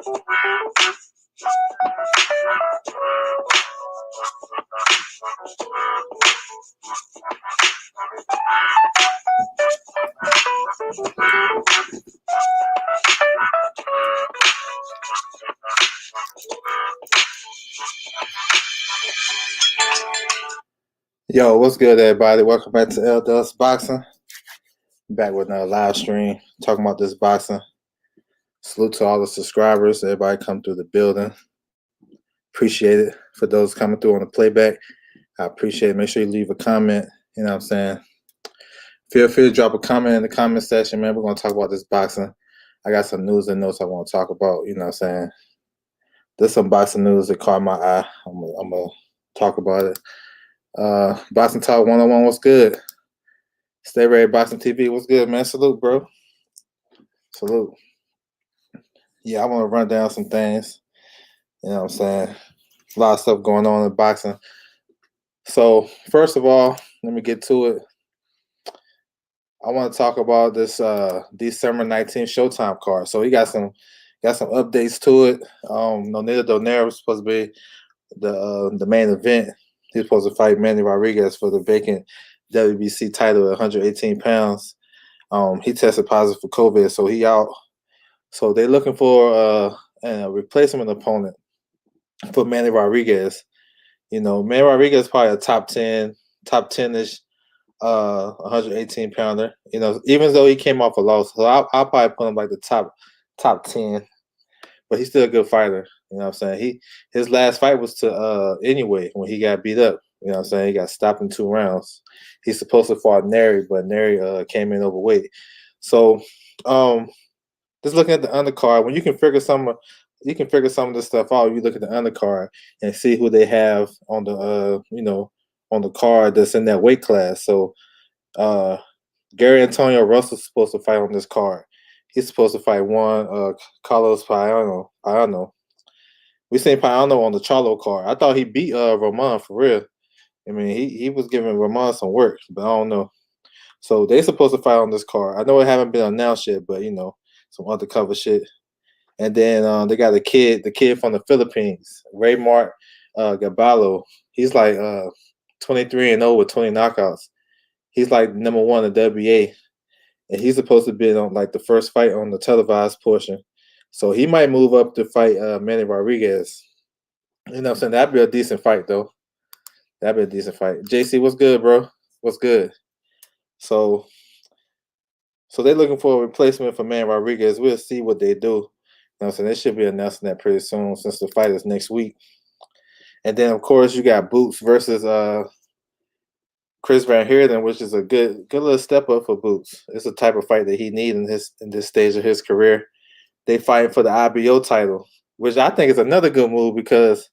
Yo, what's good, everybody? Welcome back to LDS Boxing. Back with another live stream talking about this boxing. Salute to all the subscribers. Everybody come through the building. Appreciate it. For those coming through on the playback, I appreciate it. Make sure you leave a comment. You know what I'm saying? Feel free to drop a comment in the comment section, man. We're going to talk about this boxing. I got some news and notes I want to talk about. You know what I'm saying? There's some boxing news that caught my eye. I'm going to talk about it. Boxing Talk 101, what's good? Stay ready, Boxing TV. What's good, man? Salute, bro. Salute. Yeah, I want to run down some things. You know what I'm saying? A lot of stuff going on in boxing. So, first of all, let me get to it. I want to talk about this December 19th Showtime card. So he got some updates to it. Nonito Donaire was supposed to be the main event. He was supposed to fight Manny Rodriguez for the vacant WBC title at 118 pounds. He tested positive for COVID, so he out. So they're looking for a replacement opponent for Manny Rodriguez. You know, Manny Rodriguez is probably a top 10-ish 118 pounder. You know, even though he came off a loss, so I'll probably put him like the top 10. But he's still a good fighter. You know what I'm saying? His last fight was to anyway when he got beat up. You know what I'm saying? He got stopped in 2 rounds. He's supposed to fight Nery, but Nery came in overweight. So just looking at the undercard, when you can figure some of this stuff out, you look at the undercard and see who they have on the on the card that's in that weight class. So Gary Antonio Russell's supposed to fight on this card. He's supposed to fight Carlos Payano. We seen Payano on the Charlo card. I thought he beat Roman for real. I mean, he was giving Roman some work, but I don't know. So they supposed to fight on this card. I know it haven't been announced yet, but you know, some undercover shit. And then they got the kid from the Philippines, Raymart Gaballo. He's like 23-0 with 20 knockouts. He's like number 1 in the WBA. And he's supposed to be on like the first fight on the televised portion. So he might move up to fight Manny Rodriguez. You know what I'm saying? That'd be a decent fight, though. That'd be a decent fight. JC, what's good, bro? What's good? So they're looking for a replacement for Manny Rodriguez. We'll see what they do. You know what I'm saying? They should be announcing that pretty soon since the fight is next week. And then, of course, you got Boots versus Chris Van Heerden, which is a good little step up for Boots. It's the type of fight that he needs in this stage of his career. They fight for the IBO title, which I think is another good move because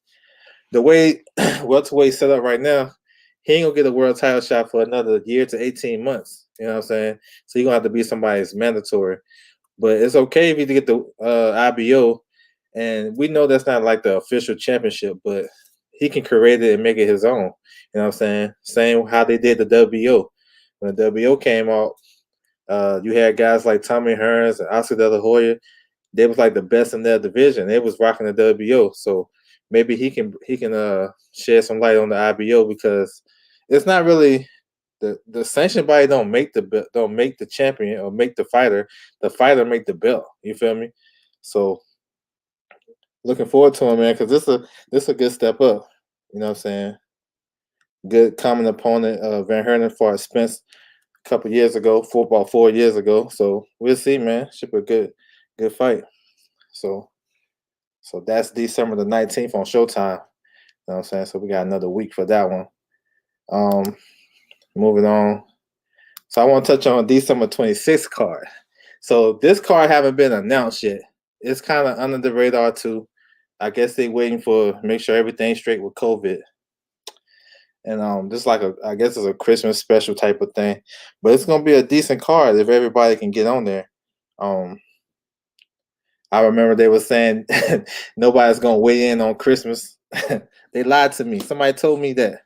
the way welterweight set up right now, he ain't gonna get a world title shot for another year to 18 months. You know what I'm saying? So you're gonna have to be somebody's mandatory. But it's okay if you get the IBO, and we know that's not like the official championship, but he can create it and make it his own. You know what I'm saying? Same how they did the WBO. When the WBO came out, you had guys like Tommy Hearns and Oscar De La Hoya. They was like the best in their division. They was rocking the WBO. So maybe he can shed some light on the IBO because it's not really the sanction body don't make the champion or make the fighter. The fighter make the belt. You feel me? So looking forward to him, man, because this a good step up. You know what I'm saying? Good common opponent. Van Heerden fought Spence a couple years ago, about 4 years ago. So we'll see, man. Should be a good fight. So that's December the 19th on Showtime. You know what I'm saying? So we got another week for that one. Moving on. So I want to touch on December 26th card. So this card haven't been announced yet. It's kind of under the radar too. I guess they waiting for make sure everything's straight with COVID. And this like I guess it's a Christmas special type of thing. But it's gonna be a decent card if everybody can get on there. I remember they were saying nobody's gonna weigh in on Christmas. They lied to me. Somebody told me that.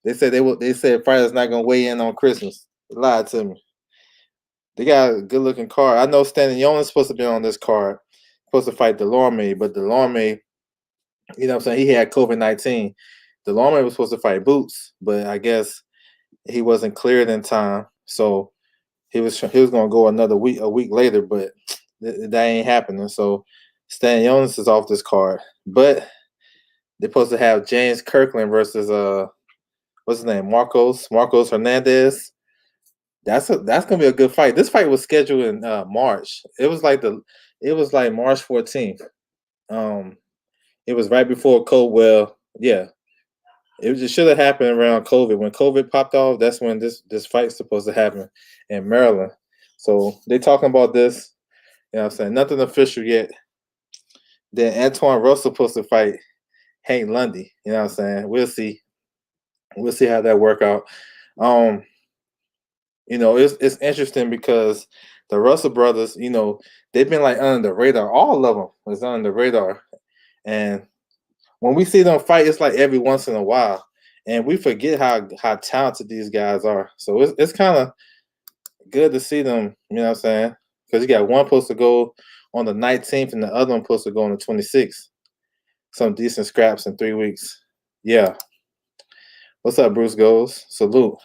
They said fighters not gonna weigh in on Christmas. They lied to me. They got a good looking card. I know Stanley Young is supposed to be on this card. supposed to fight Delorme, but Delorme, you know what I'm saying, he had COVID-19. Delorme was supposed to fight Boots, but I guess he wasn't cleared in time. So he was gonna go a week later, but that ain't happening. So Stan Jonas is off this card. But they're supposed to have James Kirkland versus what's his name? Marcos Hernandez. That's gonna be a good fight. This fight was scheduled in March. It was like March 14th. Um, it was right before COVID. Well, yeah, it should have happened around COVID. When COVID popped off, that's when this fight's supposed to happen in Maryland. So they talking about this. You know what I'm saying? Nothing official yet. Then Antoine Russell supposed to fight Hank Lundy. You know what I'm saying? We'll see. We'll see how that work out. Um, it's interesting because the Russell brothers, they've been like under the radar. All of them was under the radar, and when we see them fight, it's like every once in a while, and we forget how talented these guys are. So it's kind of good to see them. You know what I'm saying? Because you got one supposed to go on the 19th, and the other one supposed to go on the 26th. Some decent scraps in 3 weeks. Yeah. What's up, Bruce Goes? Salute.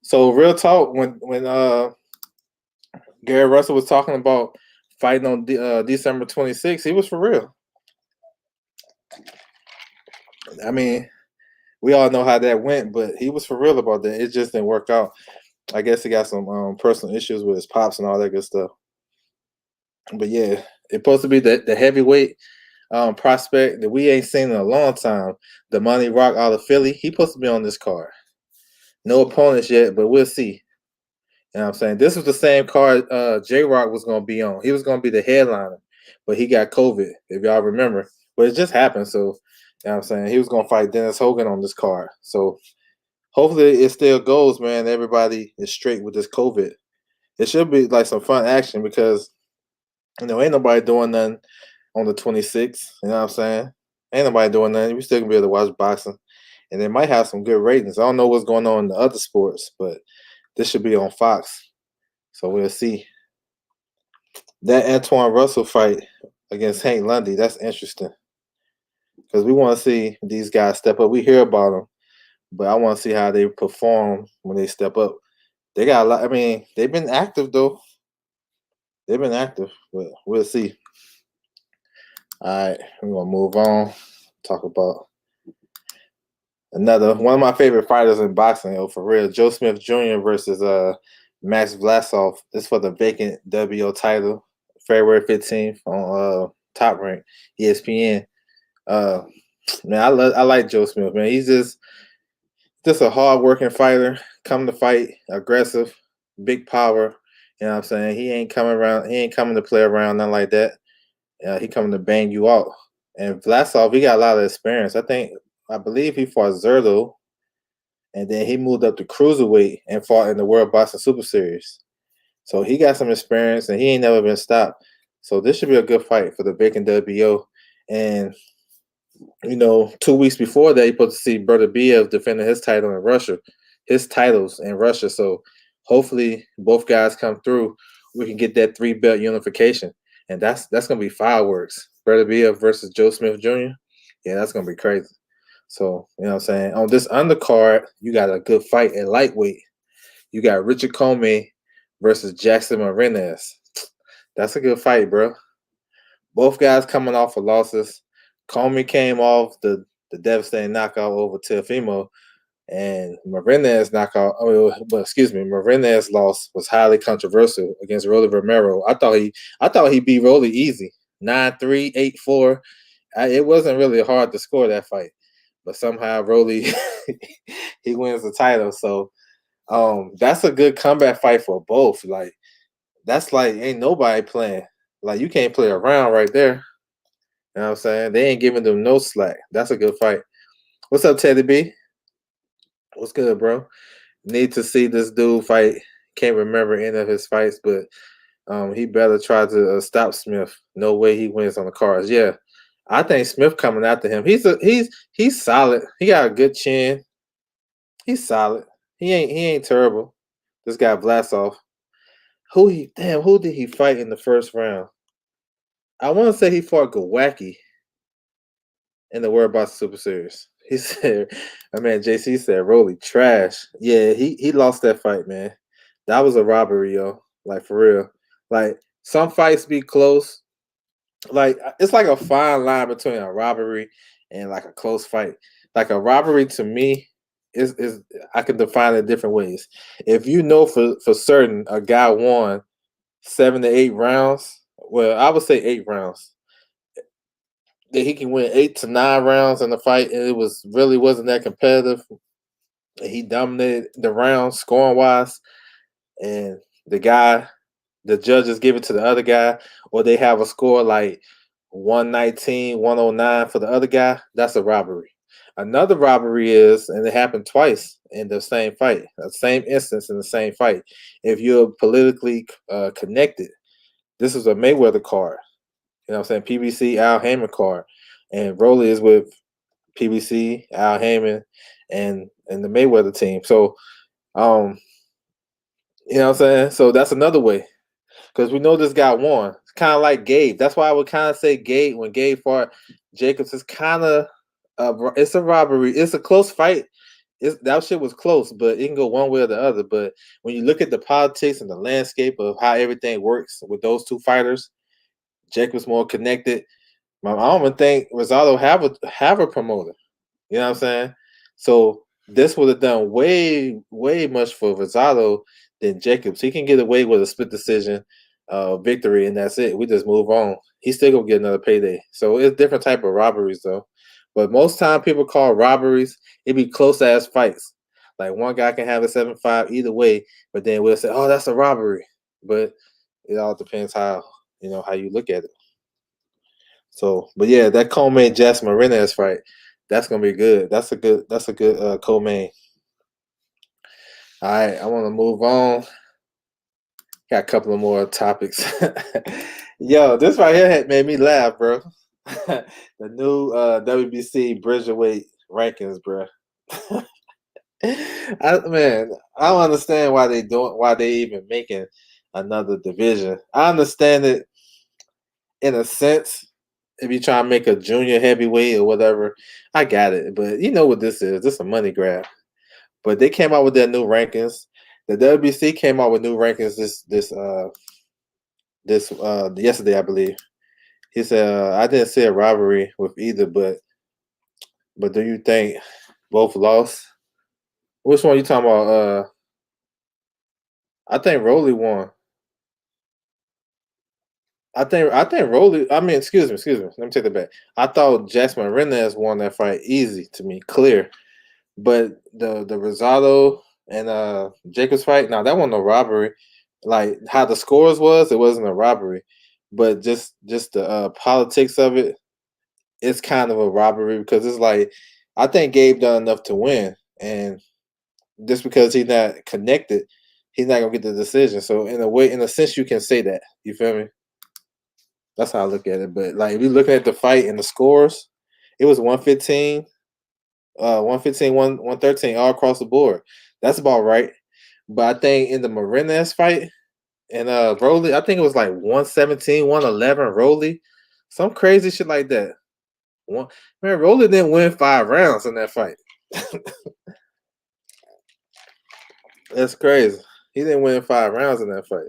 So real talk, when Gary Russell was talking about fighting on December 26th, he was for real. I mean, we all know how that went, but he was for real about that. It just didn't work out. I guess he got some personal issues with his pops and all that good stuff. But yeah, it's supposed to be the heavyweight prospect that we ain't seen in a long time. The Money Rock out of Philly. He supposed to be on this card. No opponents yet, but we'll see. You know what I'm saying? This was the same card J Rock was going to be on. He was going to be the headliner, but he got COVID, if y'all remember. But it just happened. So, you know what I'm saying? He was going to fight Dennis Hogan on this card. So, hopefully it still goes, man. Everybody is straight with this COVID. It should be like some fun action because, ain't nobody doing nothing on the 26th. You know what I'm saying? Ain't nobody doing nothing. We still going to be able to watch boxing. And they might have some good ratings. I don't know what's going on in the other sports, but this should be on Fox. So we'll see. That Antoine Russell fight against Hank Lundy, that's interesting. Because we want to see these guys step up. We hear about them, but I want to see how they perform when they step up. They got a lot. I mean, they've been active, though. They've been active, but we'll see. All right, we're going to move on. Talk about another one of my favorite fighters in boxing, for real. Joe Smith Jr. versus Max Vlasov. This for the vacant WO title, February 15th on Top Rank, ESPN. Man, I like Joe Smith, man. He's just a hard working fighter, come to fight, aggressive, big power. You know what I'm saying? He ain't coming to play around, nothing like that. He coming to bang you out. And Vlasov, he got a lot of experience. I believe he fought Zerdo, and then he moved up to cruiserweight and fought in the World Boxing Super Series. So he got some experience, and he ain't never been stopped. So this should be a good fight for the vacant WBO. And 2 weeks before that, you're supposed to see Bertabiev defending his title in Russia, his titles in Russia. So hopefully both guys come through. We can get that 3-belt unification, and that's gonna be fireworks. Bertabiev versus Joe Smith Jr. Yeah, that's gonna be crazy. So you know what I'm saying. On this undercard, you got a good fight at lightweight. You got Richard Comey versus Jackson Marinez. That's a good fight, bro. Both guys coming off of losses. Comey came off the devastating knockout over Teofimo, and Marinez Marinez loss was highly controversial against Rolly Romero. I thought he beat Rolly easy, 9-3, 8-4. It wasn't really hard to score that fight, but somehow Rolly he wins the title. So that's a good comeback fight for both. Like that's like ain't nobody playing. Like you can't play around right there. You know what I'm saying? They ain't giving them no slack. That's a good fight. What's up, Teddy B? What's good, bro? Need to see this dude fight. Can't remember any of his fights, but he better try to stop Smith. No way he wins on the cards. Yeah, I think Smith coming after him. He's solid. He got a good chin. He's solid. He ain't terrible. This guy Vlasov. Who did he fight in the first round? I want to say he fought Gawacki in the World Box Super Series. He said, "My man JC said Rolly trash." Yeah, he lost that fight, man. That was a robbery, yo. Like for real. Like some fights be close. Like it's like a fine line between a robbery and like a close fight. Like a robbery to me is I can define it different ways. If you know for certain a guy won 7 to 8 rounds, well, I would say 8 rounds. That he can win 8 to 9 rounds in the fight, and it was really wasn't that competitive. He dominated the round scoring wise, and the guy, the judges give it to the other guy, or they have a score like 119, 109 for the other guy. That's a robbery. Another robbery is, and it happened twice in the same fight, the same instance in the same fight. If you're politically connected, this is a Mayweather card. You know what I'm saying? PBC Al Heyman card, and Rolly is with PBC Al Heyman and the Mayweather team. So um, you know what I'm saying? So that's another way because we know this guy won. It's kind of like Gabe. That's why I would kind of say Gabe when Gabe fought Jacobs is kind of it's a robbery. It's a close fight. That shit was close, but it can go one way or the other. But when you look at the politics and the landscape of how everything works with those two fighters, Jacobs more connected. I don't even think Rosado have a promoter. You know what I'm saying? So this would have done way much for Rosado than Jacobs. He can get away with a split decision victory, and that's it. We just move on. He's still gonna get another payday. So it's different type of robberies though. But most time people call robberies, it be close ass fights. Like one guy can have a 7-5 either way, but then we'll say, "Oh, that's a robbery." But it all depends how how you look at it. So, but yeah, that co-main Jasmine Marinez fight, that's gonna be good. That's a good co-main. All right, I want to move on. Got a couple of more topics. Yo, this right here had made me laugh, bro. The new WBC Bridgerweight rankings, bro. Man, I don't understand why they even making another division. I understand it in a sense. If you try to make a junior heavyweight or whatever, I got it. But you know what this is? This is a money grab. But they came out with their new rankings. The WBC came out with new rankings this yesterday, I believe. He said I didn't see a robbery with either, but do you think both lost? Which one you talking about? I think Rolly won. I think Rolly. I mean, excuse me. Let me take that back. I thought Jasmine Renez won that fight easy to me, clear. But the Rosado and Jacobs fight, now that wasn't a robbery. Like how the scores was, it wasn't a robbery. But just the politics of it, it's kind of a robbery because it's like I think Gabe done enough to win, and just because he's not connected, he's not gonna get the decision. So in a sense, you can say that. You feel me? That's how I look at it. But like if you looking at the fight and the scores, it was 115 115, 113 all across the board. That's about right. But I think in the Marinez fight and Rolly, I think it was like 117, 111 Rolly. Some crazy shit like that. One man, Rolly didn't win 5 rounds in that fight. That's crazy. He didn't win 5 rounds in that fight.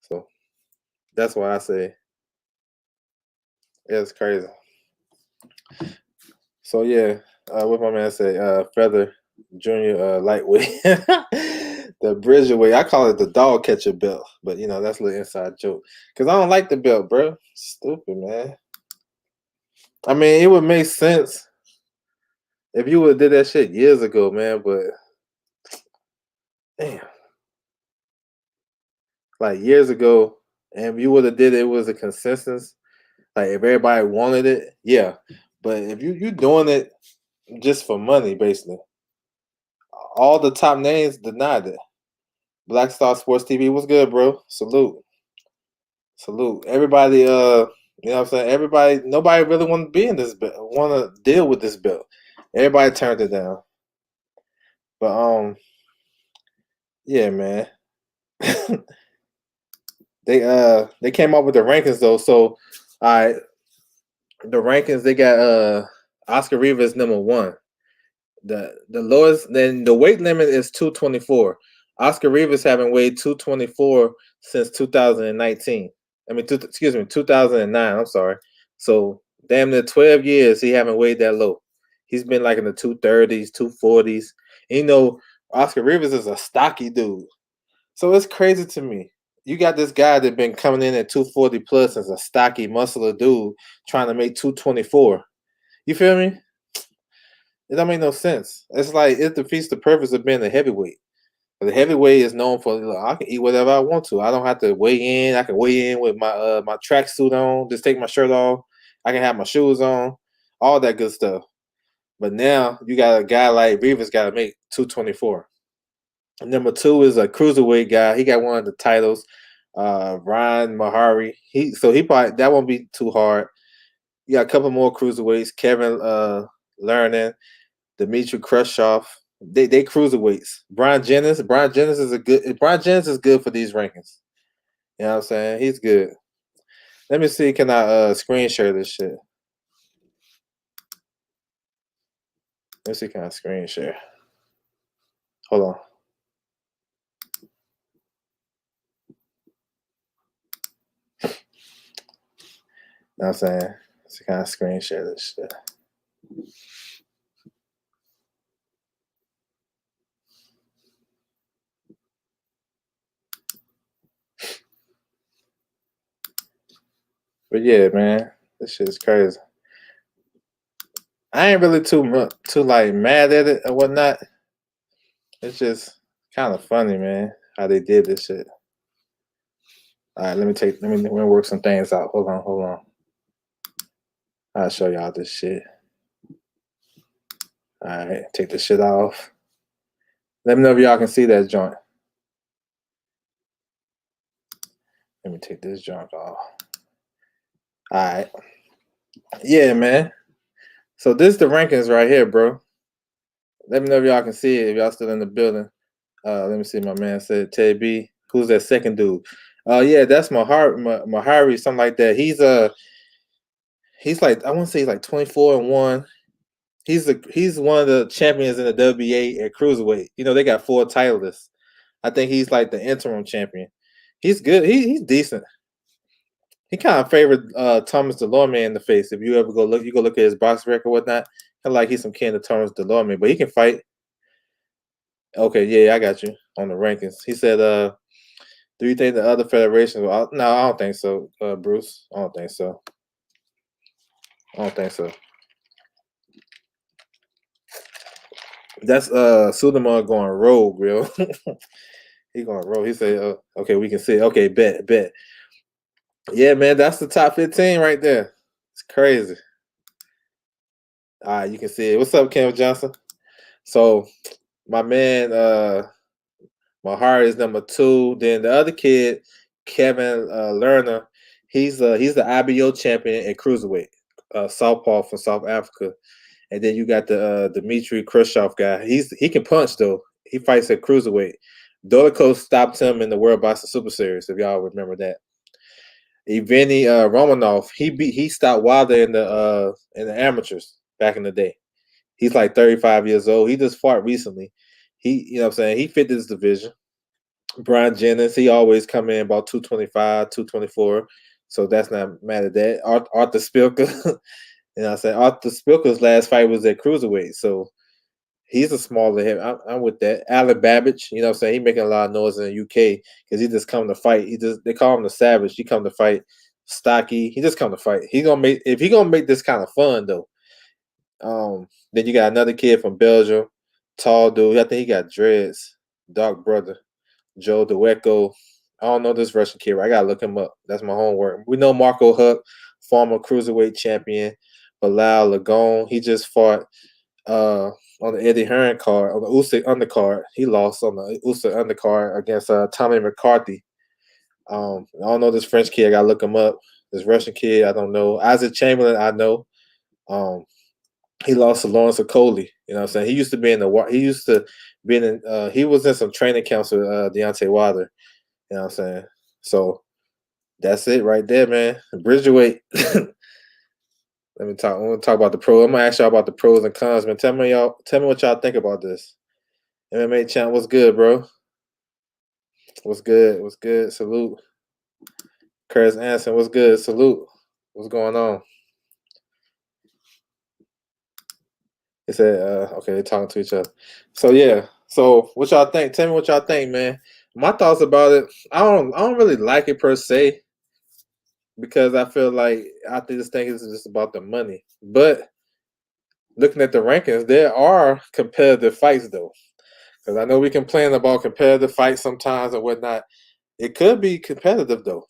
So that's why I say it's crazy. So yeah, what my man say, Feather Junior lightweight. The Bridgerweight. I call it the dog catcher belt, but that's a little inside joke. Cause I don't like the belt, bro. Stupid, man. I mean, it would make sense if you would have did that shit years ago, man. But damn, like years ago, and if you would have did it, it was a consensus. Like if everybody wanted it, yeah. But if you doing it just for money, basically, all the top names denied it. Black Star Sports TV was good, bro. Salute. Salute. Everybody you know what I'm saying? Everybody nobody really want to be in this belt, want to deal with this belt. Everybody turned it down. But yeah, man. They came up with the rankings though. So All right, the rankings they got Oscar Rivas number 1. The lowest, then the weight limit is 224. Oscar Rivas haven't weighed 224 since 2019. I mean, excuse me, 2009. I'm sorry. So damn near 12 years he haven't weighed that low. He's been like in the 230s, 240s. And, Oscar Rivas is a stocky dude. So it's crazy to me. You got this guy that been coming in at 240 plus as a stocky, muscular dude trying to make 224. You feel me? It don't make no sense. It's like it defeats the purpose of being a heavyweight. The heavyweight is known for I can eat whatever I want to. I don't have to weigh in. I can weigh in with my tracksuit on, just take my shirt off. I can have my shoes on, all that good stuff. But now you got a guy like Rivas got to make 224. Number 2 is a cruiserweight guy. He got one of the titles, Ryan Mahari. He probably that won't be too hard. You got a couple more cruiserweights, Kevin Lernan, Dmitry Khrushchev. They cruiserweights. Brian Jennings Brian Jennings is good for these rankings. You know what I'm saying? He's good. Let me see, can I screen share this shit? Let's see, can I screen share? Hold on. You know what I'm saying? Let's see, can I screen share this shit? But yeah, man, this shit is crazy. I ain't really too like mad at it or whatnot. It's just kind of funny, man, how they did this shit. All right, let me work some things out. Hold on. I'll show y'all this shit. All right, take the shit off. Let me know if y'all can see that joint. Let me take this junk off. All right. Yeah, man. So this is the rankings right here, bro. Let me know if y'all can see it, if y'all still in the building. Let me see. My man said Ted B. Who's that second dude? Yeah, that's Mahari, something like that. He's like, I want to say he's like 24-1. He's one of the champions in the WBA at cruiserweight. They got 4 titleists. I think he's like the interim champion. He's good. He's decent. He kind of favored Thomas Delorme in the face. If you ever go look at his box record or whatnot. Kind of like he's some kin of Thomas Delorme, but he can fight. Okay, yeah, I got you on the rankings. He said, "Do you think the other federations?" No, I don't think so, Bruce. I don't think so. That's Sulaiman going rogue, real. He going rogue. He said, "Okay, we can see. Okay, bet." Yeah, man, that's the top 15 right there. It's crazy. All right, you can see it. What's up, Kevin Johnson? So, my man, Mahari is number 2. Then the other kid, Kevin Lerner, he's the IBO champion at cruiserweight, southpaw from South Africa. And then you got the Dmitry Khrushchev guy. He can punch though. He fights at cruiserweight. Dolicho stopped him in the World Boxing Super Series, if y'all remember that. Evgeny Romanov, he stopped Wilder in the amateurs back in the day. He's like 35 years old. He just fought recently. You know what I'm saying? He fit this division. Brian Jennings, he always come in about 225, 224. So that's not mad at that. Arthur Spilka, you know what I'm saying? Arthur Spilka's last fight was at cruiserweight. So he's a smaller heavy. I'm with that. Alan Babbage, you know what I'm saying? He making a lot of noise in the UK because he just come to fight. They call him the Savage. He come to fight. Stocky. He just come to fight. If he gonna make this kind of fun though. Then you got another kid from Belgium, tall dude. I think he got dreads. Dark brother, Joe DeWeco. I don't know this Russian kid. Right? I gotta look him up. That's my homework. We know Marco Huck, former cruiserweight champion. Bilal Lagon. He just fought on the Eddie Hearn card, on the Usyk undercard. He lost on the Usyk undercard against Tommy McCarthy. I don't know this French kid. I gotta look him up. This Russian kid, I don't know. Isaac Chamberlain, I know. He lost to Lawrence Okoli. You know what I'm saying? He used to be he was in some training camps with Deontay Wilder. You know what I'm saying? So That's it right there, man. Bridgerweight. Let me talk. I want to talk about the pro. I'm gonna ask y'all about the pros and cons, man. Tell me what y'all think about this. MMA champ, what's good, bro? What's good? What's good? Salute. Curtis Anson, what's good? Salute. What's going on? He said, okay, they're talking to each other. So yeah. So what y'all think? Tell me what y'all think, man. My thoughts about it, I don't really like it per se, because I feel like I think this thing is just about the money. But looking at the rankings, there are competitive fights though. Because I know we complain about competitive fights sometimes and whatnot. It could be competitive though.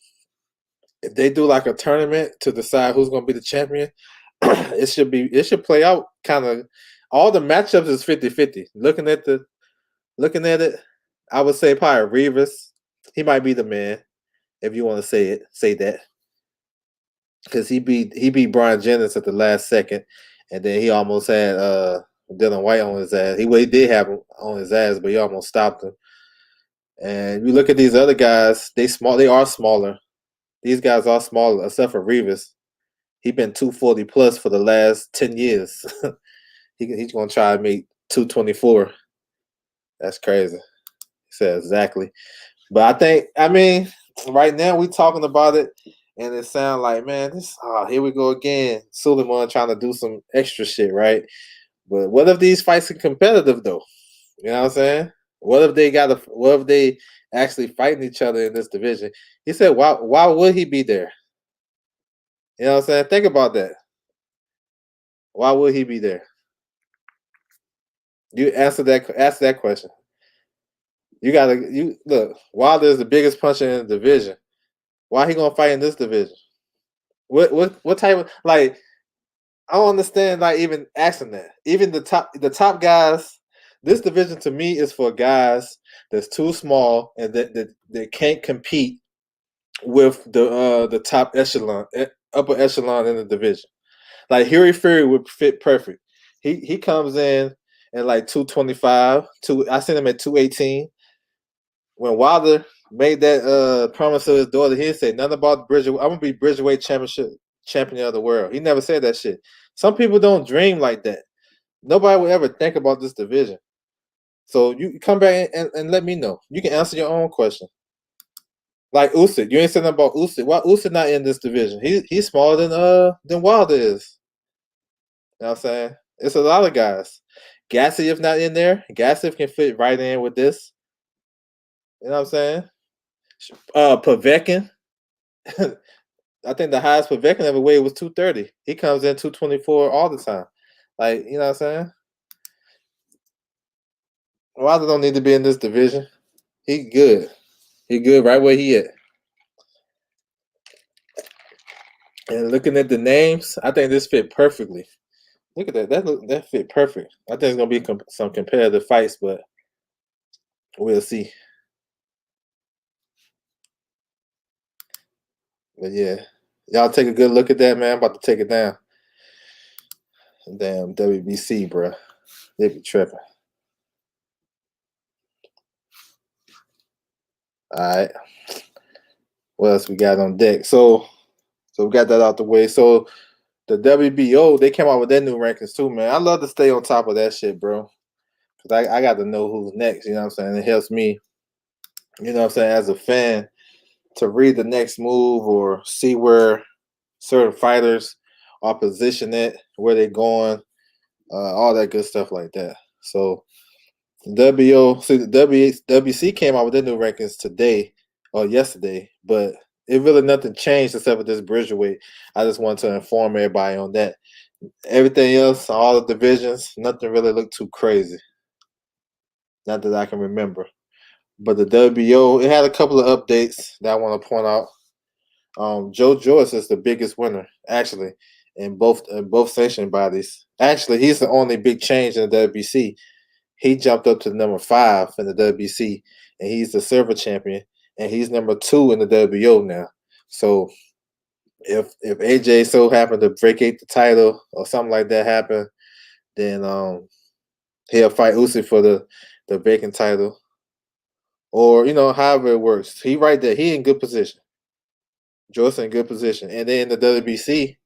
If they do like a tournament to decide who's going to be the champion, it should play out kind of. All the matchups is 50-50. Looking at it, I would say probably Rivas. He might be the man if you want to say that, because he beat Brian Jennings at the last second, and then he almost had Dylan White on his ass. He did have him on his ass, but he almost stopped him. And you look at these other guys; they are smaller. These guys are smaller, except for Rivas. He been 240 plus for the last 10 years. He's gonna try to make 224. That's crazy. He said exactly. But I mean, right now we talking about it, and it sounds like, man, here we go again. Suleiman trying to do some extra shit, right? But what if these fights are competitive though? You know what I'm saying? What if they actually fighting each other in this division? He said, why would he be there? You know what I'm saying? Think about that. Why would he be there? You answer that question. You look, Wilder is the biggest puncher in the division. Why he gonna fight in this division? What type of, like, I don't understand, like, even asking that. Even the top guys, this division to me is for guys that's too small and that can't compete with the top echelon, upper echelon in the division. Like Hughie Fury would fit perfect. He comes in at like 225. I seen him at 218. When Wilder made that promise to his daughter, he said nothing about I'm gonna be Bridgerweight champion of the world. He never said that shit. Some people don't dream like that. Nobody would ever think about this division. So you come back and let me know. You can answer your own question. Like Usyk, you ain't saying nothing about Usyk. Why Usyk not in this division? He's smaller than Wilder is. You know what I'm saying? It's a lot of guys. Gassiev not in there. Gassiev can fit right in with this. You know what I'm saying? Povetkin. I think the highest Povetkin ever weighed was 230. He comes in 224 all the time. Like, you know what I'm saying? Wilder don't need to be in this division. He good. He good right where he at. And looking at the names, I think this fit perfectly. Look at that. That fit perfect. I think it's gonna be some competitive fights, but we'll see. But yeah, y'all take a good look at that, man. I'm about to take it down. Damn WBC, bro. They be tripping. All right. What else we got on deck? So we got that out the way. So the WBO, they came out with their new rankings too, man. I love to stay on top of that shit, bro. Cause I got to know who's next. You know what I'm saying? It helps me, you know what I'm saying, as a fan, to read the next move or see where certain fighters are positioned at, where they're going, all that good stuff like that. So the WC came out with their new rankings today or yesterday, but it really nothing changed except for this Bridgerweight. I just want to inform everybody on that. Everything else, all the divisions, nothing really looked too crazy. Not that I can remember. But the WBO, it had a couple of updates that I want to point out. Joe Joyce is the biggest winner, actually, in both sanction bodies. Actually, he's the only big change in the WBC. He jumped up to number 5 in the WBC, and he's the silver champion, and he's number 2 in the WBO now. So if AJ so happened to vacate the title or something like that happen, then he'll fight Usyk for the vacant title, or however it works. He right there. He in good position. Joyce in good position. And then the WBC,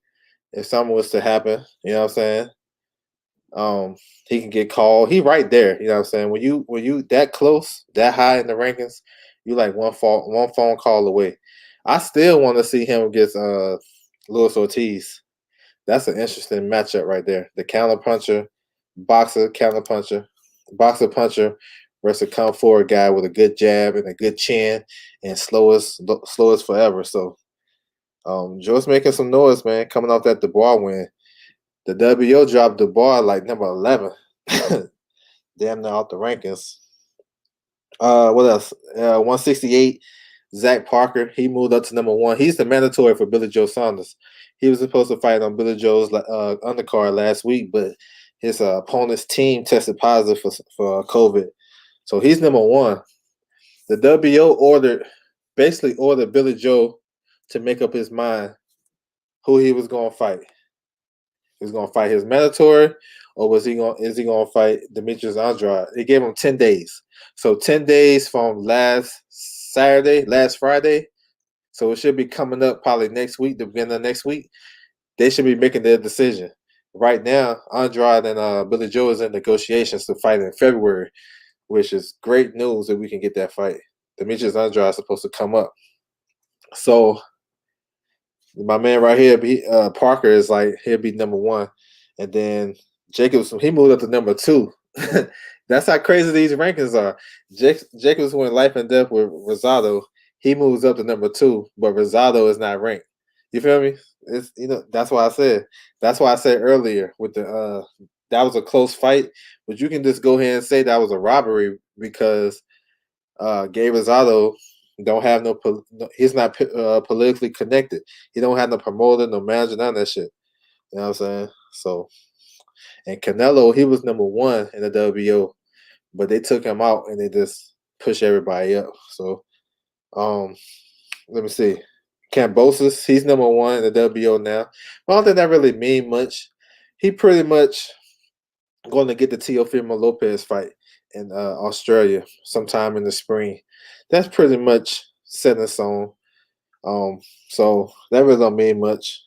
if something was to happen, you know what I'm saying? He can get called. He right there, you know what I'm saying? When you that close, that high in the rankings, you like one phone call away. I still want to see him against Luis Ortiz. That's an interesting matchup right there. The counter puncher, counter puncher, boxer puncher versus a come forward guy with a good jab and a good chin and slow as forever. So Joe's making some noise, man, coming off that Dubois win. The WO dropped Dubois like number 11. Damn near out the rankings. What else? 168. Zach Parker. He moved up to number 1. He's the mandatory for Billy Joe Saunders. He was supposed to fight on Billy Joe's undercard last week, but his opponent's team tested positive for COVID. So he's number 1. The WO basically ordered Billy Joe to make up his mind who he was going to fight. He was going to fight his mandatory, or is he going to fight Demetrius Andrade? They gave him 10 days. So 10 days from last Friday. So it should be coming up probably next week, the beginning of next week. They should be making their decision. Right now, Andrade and Billy Joe is in negotiations to fight in February, which is great news that we can get that fight. Demetrius Andrade is supposed to come up. So my man right here, Parker, is like he'll be number 1, and then Jacobs, he moved up to number 2. That's how crazy these rankings are. Jacobs went life and death with Rosado. He moves up to number 2, but Rosado is not ranked. You feel me? It's that's why I said. That's why I said earlier with the that was a close fight, but you can just go ahead and say that was a robbery because Gabe Rosado don't have he's not politically connected. He don't have no promoter, no manager, none of that shit. You know what I'm saying? So, and Canelo, he was number 1 in the WBO, but they took him out and they just push everybody up. So, let me see. Kambosos, he's number 1 in the WBO now. I don't think that really mean much. He pretty much going to get the Teofimo Lopez fight in Australia sometime in the spring. That's pretty much set in stone. So that really don't mean much.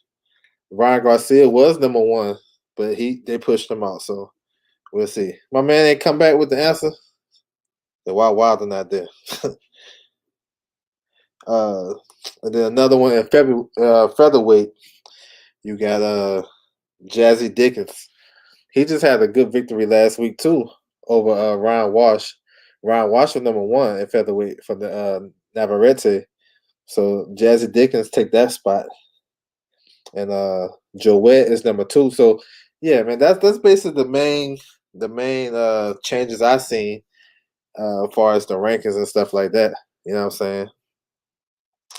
Ryan Garcia was number 1, but they pushed him out. So we'll see. My man ain't come back with the answer. The Wild Wilder not there. And then another one in featherweight. You got Jazzy Dickens. He just had a good victory last week too over Ryan Walsh. Ryan Walsh was number 1 in featherweight for the Navarrete. So Jazzy Dickens take that spot, and Joette is number 2. So yeah, man, that's basically the main changes I've seen as far as the rankings and stuff like that. You know what I'm saying?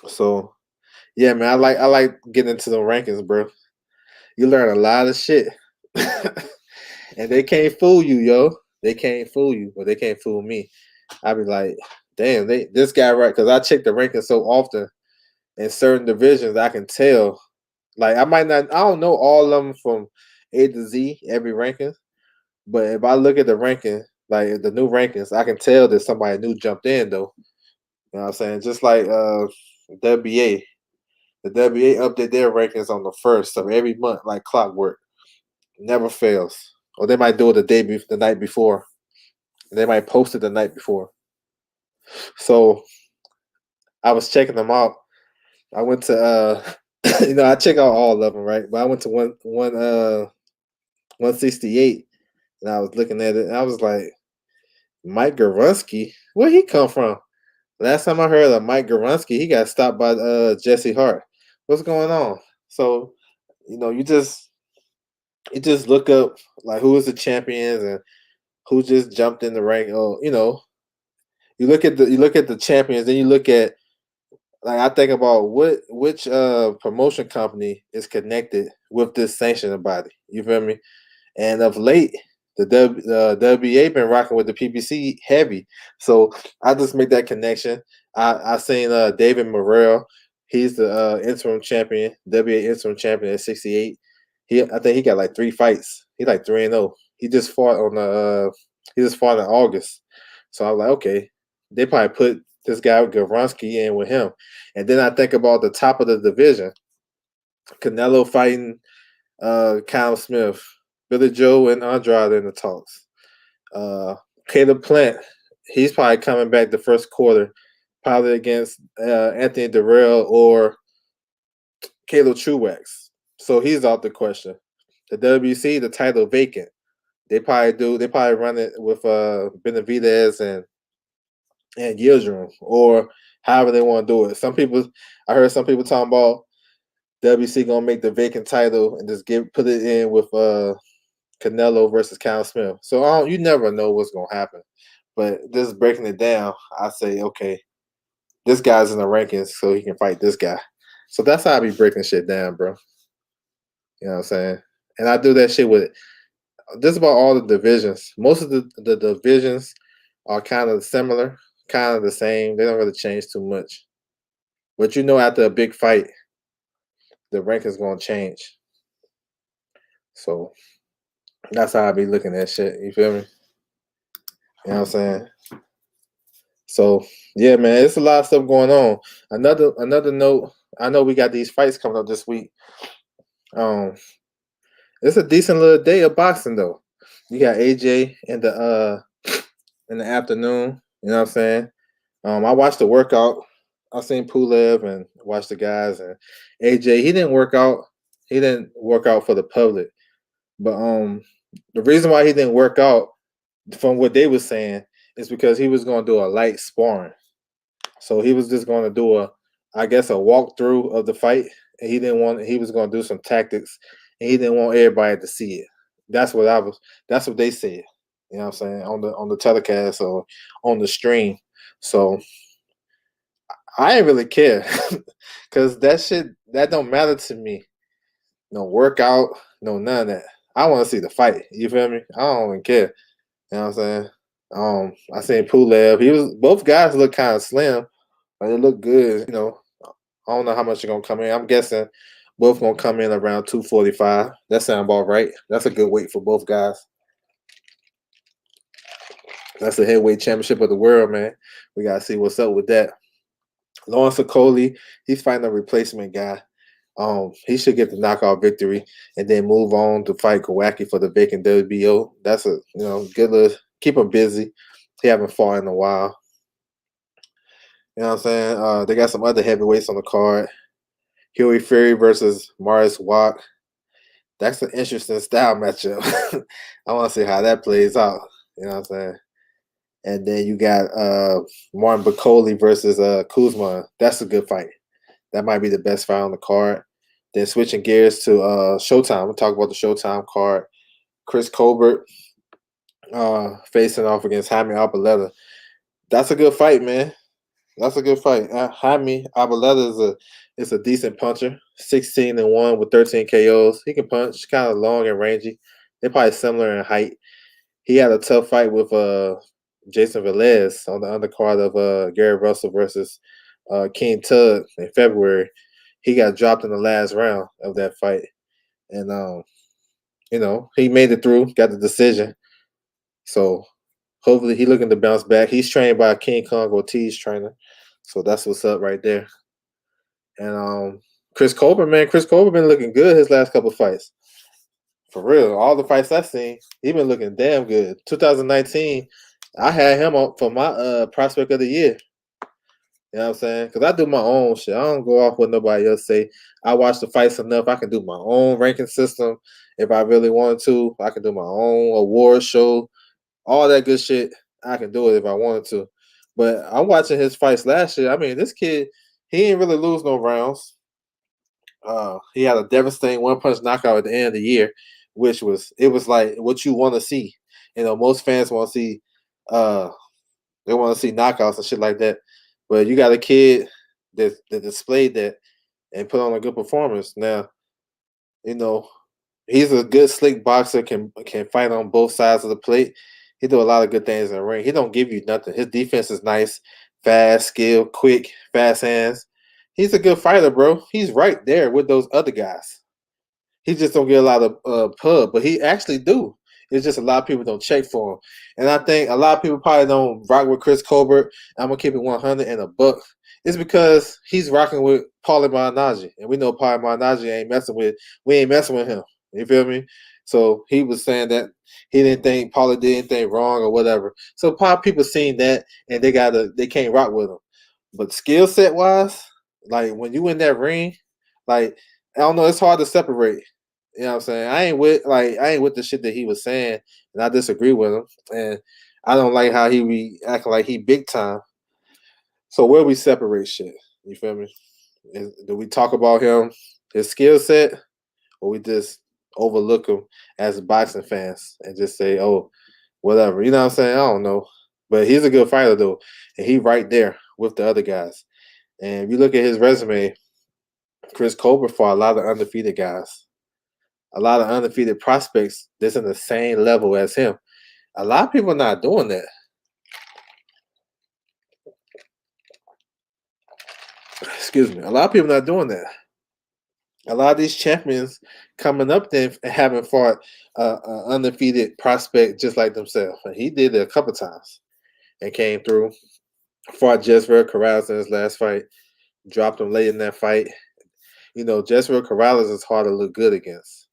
So yeah, man, I like getting into the rankings, bro. You learn a lot of shit. And they can't fool you, yo. They can't fool you, but they can't fool me. I be like, damn, this guy right, because I check the rankings so often in certain divisions, I can tell. Like I don't know all of them from A to Z, every ranking, but if I look at the ranking, like the new rankings, I can tell that somebody new jumped in though. You know what I'm saying? Just like WBA. The WBA update their rankings on the 1st of every month, like clockwork. Never fails. Or they might do it the night before. They might post it the night before. So I was checking them out. I went to I check out all of them, right? But I went to 168 and I was looking at it and I was like, Mike Gurunski? Where he come from? Last time I heard of Mike Gurunski, he got stopped by Jesse Hart. What's going on? So, you just look up like who is the champions and who just jumped in the rank. Oh, you look at the champions, then you look at like I think about which promotion company is connected with this sanctioning body. You feel me? And of late, the WBA been rocking with the PBC heavy. So I just make that connection. I seen David Morrell. He's the interim champion, WBA interim champion at 68. I think he got like 3 fights. He like 3-0. He just fought in August. So I was like, okay, they probably put this guy Gavronski in with him. And then I think about the top of the division. Canelo fighting Kyle Smith, Billy Joe and Andrade in the talks. Caleb Plant, he's probably coming back the first quarter, probably against Anthony Durrell or Caleb Truax. So he's out the question. The WC, the title vacant. They probably run it with Benavidez and Yildirim, or however they want to do it. I heard some people talking about WC gonna make the vacant title and just put it in with Canelo versus Kyle Smith. So you never know what's gonna happen. But just breaking it down, I say, okay, this guy's in the rankings, so he can fight this guy. So that's how I be breaking shit down, bro. You know what I'm saying? And I do that shit with just about all the divisions. Most of the divisions are kind of similar, kind of the same. They don't really change too much. But after a big fight, the rankings gonna change. So that's how I be looking at shit. You feel me? You know what I'm saying? So yeah, man, it's a lot of stuff going on. Another note, I know we got these fights coming up this week. It's a decent little day of boxing though. You got AJ in the afternoon. You know what I'm saying? I watched the workout. I seen Pulev and watched the guys, and AJ. He didn't work out. He didn't work out for the public. But the reason why he didn't work out, from what they were saying, is because he was going to do a light sparring. So he was just going to do a walkthrough of the fight. And he was going to do some tactics, and he didn't want everybody to see it. That's what they said. You know what I'm saying? On the telecast or on the stream. So I ain't really care. Cause that don't matter to me. No workout, no none of that. I want to see the fight. You feel me? I don't even care. You know what I'm saying? I seen Pulev. Both guys look kind of slim, but they look good. I don't know how much they're gonna come in. I'm guessing both gonna come in around 245. That sounds about right. That's a good weight for both guys. That's the heavyweight championship of the world, man. We gotta see what's up with that. Lawrence Okoli, he's fighting a replacement guy. He should get the knockout victory and then move on to fight Kawaki for the vacant WBO. That's a good little keep him busy. He haven't fought in a while. You know what I'm saying? They got some other heavyweights on the card. Huey Fury versus Marius Wack. That's an interesting style matchup. I want to see how that plays out. You know what I'm saying? And then you got Martin Bakole versus Kuzma. That's a good fight. That might be the best fight on the card. Then switching gears to Showtime. We'll talk about the Showtime card. Chris Colbert facing off against Jaime Arboleda. That's a good fight, man. That's a good fight. Jaime Arboleda is a decent puncher. 16-1 with 13 KOs. He can punch, kind of long and rangy. They're probably similar in height. He had a tough fight with Jason Velez on the undercard of Gary Russell versus King Tug in February. He got dropped in the last round of that fight. And he made it through, got the decision. So hopefully he's looking to bounce back. He's trained by King Kong Ortiz trainer. So that's what's up right there. And Chris Colbert, man, been looking good his last couple fights. For real, all the fights I've seen, he been looking damn good. 2019, I had him up for my prospect of the year. You know what I'm saying? Because I do my own shit. I don't go off what nobody else say. I watch the fights enough. I can do my own ranking system if I really wanted to. I can do my own award show. All that good shit. I can do it if I wanted to. But I'm watching his fights last year. I mean, this kid, he didn't really lose no rounds. He had a devastating one-punch knockout at the end of the year, which was like what you want to see. Most fans want to see they want to see knockouts and shit like that. But you got a kid that displayed that and put on a good performance. Now, he's a good slick boxer, can fight on both sides of the plate. He do a lot of good things in the ring. He don't give you nothing. His defense is nice, fast, skilled, quick, fast hands. He's a good fighter, bro. He's right there with those other guys. He just don't get a lot of pub, but he actually do. It's just a lot of people don't check for him. And I think a lot of people probably don't rock with Chris Colbert. I'm gonna keep it 100 and a buck. It's because he's rocking with Paulie Malignaggi, and we know Paulie Malignaggi ain't messing with. We ain't messing with him. You feel me? So he was saying that he didn't think Paulie did anything wrong or whatever. So probably people seen that and they can't rock with him. But skill set wise, like when you in that ring, like I don't know, it's hard to separate. You know what I'm saying? I ain't with the shit that he was saying, and I disagree with him. And I don't like how he be acting like he big time. So where we separate shit? You feel me? Do we talk about him, his skill set, or we just overlook him as boxing fans and just say, oh, whatever. You know what I'm saying? I don't know. But he's a good fighter though. And he right there with the other guys. And if you look at his resume, Chris Colbert fought a lot of undefeated guys. A lot of undefeated prospects that's in the same level as him. A lot of people are not doing that. Excuse me. A lot of people not doing that. A lot of these champions coming up there haven't fought an undefeated prospect just like themselves. And he did it a couple times and came through. Fought Jezreel Corrales in his last fight. Dropped him late in that fight. You know, Jezreel Corrales is hard to look good against.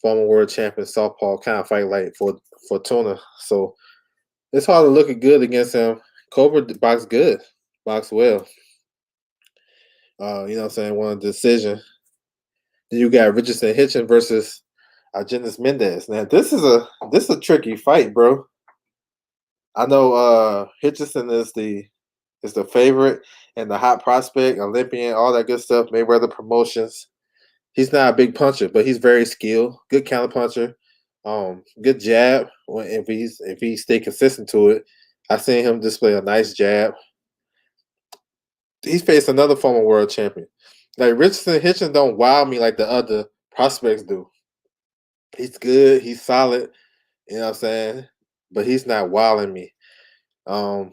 Former world champion Southpaw kind of fight like Fortuna. So it's hard to look good against him. Cobra boxed good. Boxed well. You know what I'm saying? Won a decision. Then you got Richardson Hitchin versus Argenis Mendez. Now this is a tricky fight, bro. I know Hitchison is the favorite and the hot prospect, Olympian, all that good stuff, Mayweather Promotions. He's not a big puncher, but he's very skilled, good counter puncher, good jab. If he stay consistent to it, I seen him display a nice jab. He's faced another former world champion. Like Richardson Hitchens don't wow me like the other prospects do. He's good, he's solid, you know what I'm saying? But he's not wowing me. Um,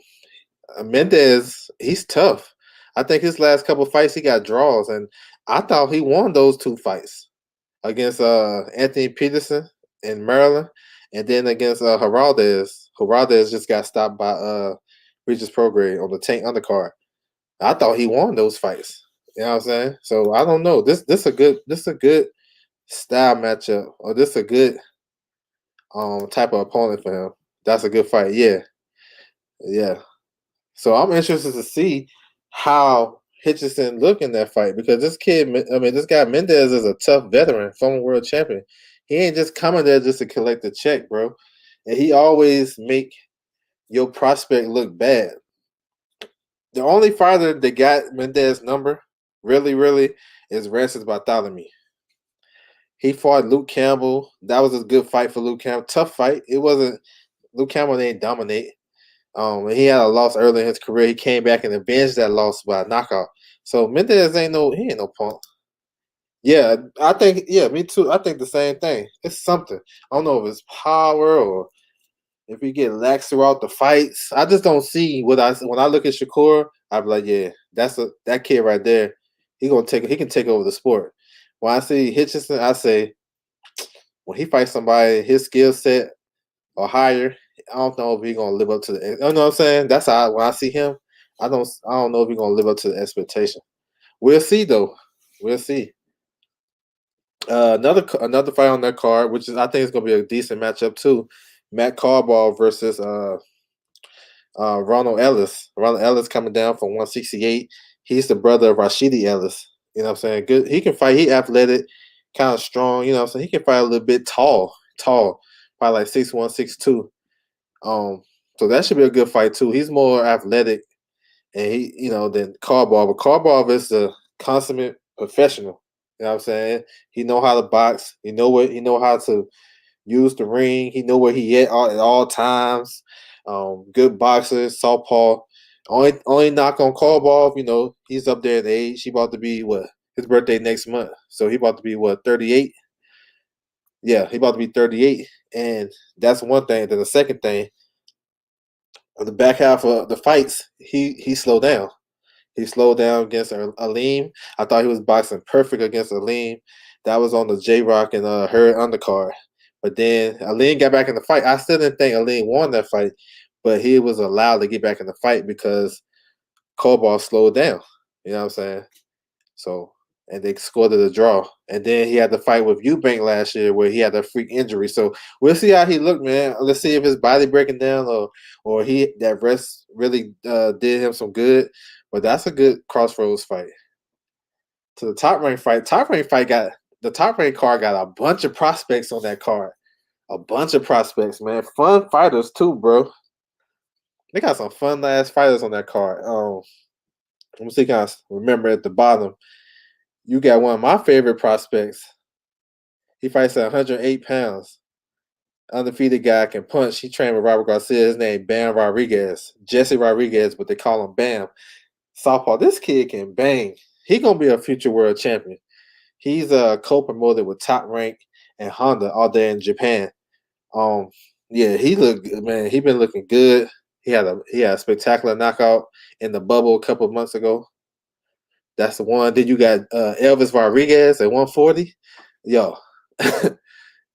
Mendez, he's tough. I think his last couple fights he got draws, and I thought he won those two fights against Anthony Peterson in Maryland, and then against Heraldez. Heraldez just got stopped by Regis Prograis on the Tank undercard. I thought he won those fights. You know what I'm saying? So I don't know. This a good style matchup, or this a good type of opponent for him. That's a good fight. Yeah, yeah. So I'm interested to see how Hitchison look in that fight because this guy Mendez is a tough veteran, former world champion. He ain't just coming there just to collect a check, bro. And he always make your prospect look bad. The only fighter that got Mendez number, really, is Rances Bartholomew. He fought Luke Campbell. That was a good fight for Luke Campbell. Tough fight. It wasn't Luke Campbell didn't dominate. And he had a loss early in his career. He came back and avenged that loss by a knockout. So Mendez ain't no punk. Yeah, me too. I think the same thing. It's something. I don't know if it's power or if he get lax throughout the fights. I just don't see when I look at Shakur, I'm like, yeah, that kid right there. He can take over the sport. When I see Hitchison, I say when he fights somebody his skill set or higher, I don't know if he's gonna live up to the. You know what I'm saying? That's how when I see him, I don't know if he's gonna live up to the expectation. We'll see though. We'll see. Another fight on that card, which is I think it's gonna be a decent matchup too. Matt Carball versus Ronald Ellis. Ronald Ellis coming down from 168. He's the brother of Rashidi Ellis. You know what I'm saying? Good. He can fight. He athletic, kind of strong. You know what I'm saying? He can fight a little bit tall, probably like 6'1", 6'2". So that should be a good fight too. He's more athletic, and than Carball. But Carball is a consummate professional. You know what I'm saying? He know how to box. He know how to use the ring. He know where he at all times. Good boxer, southpaw. Only knock on Carball, he's up there in age. He about to be his birthday next month. So he about to be 38? Yeah, he about to be 38. And that's one thing. Then the second thing, the back half of the fights, he slowed down. He slowed down against Aleem. I thought he was boxing perfect against Aleem. That was on the J Rock and Hurd undercard. But then Aleem got back in the fight. I still didn't think Aleem won that fight, but he was allowed to get back in the fight because Cobalt slowed down. You know what I'm saying? So, and they scored it a draw. And then he had the fight with Eubank last year where he had a freak injury. So we'll see how he looked, man. Let's see if his body breaking down or he that rest really did him some good. But that's a good crossroads fight. To the top rank fight. Top rank card got a bunch of prospects on that card. A bunch of prospects, man. Fun fighters too, bro. They got some fun ass fighters on that card. Let me see, guys. Remember at the bottom, you got one of my favorite prospects. He fights at 108 pounds. Undefeated guy, can punch. He trained with Robert Garcia. His name Bam Rodriguez. Jesse Rodriguez, but they call him Bam. Southpaw. This kid can bang. He gonna be a future world champion. He's co-promoted with Top Rank and Honda all day in Japan. Yeah, he looked good, man. He been looking good. He had a spectacular knockout in the bubble a couple of months ago. That's the one. Then you got Elvis Rodriguez at 140. Yo,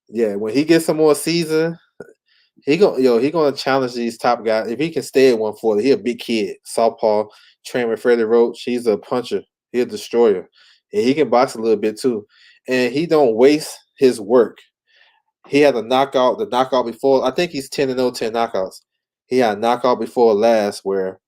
yeah. When he gets some more season, he gonna challenge these top guys. If he can stay at 140, he a big kid. Southpaw, trained with Freddie Roach. He's a puncher. He a destroyer, and he can box a little bit too. And he don't waste his work. He had a knockout. The knockout before, I think he's 10-0, 10 knockouts. He had a knockout before last where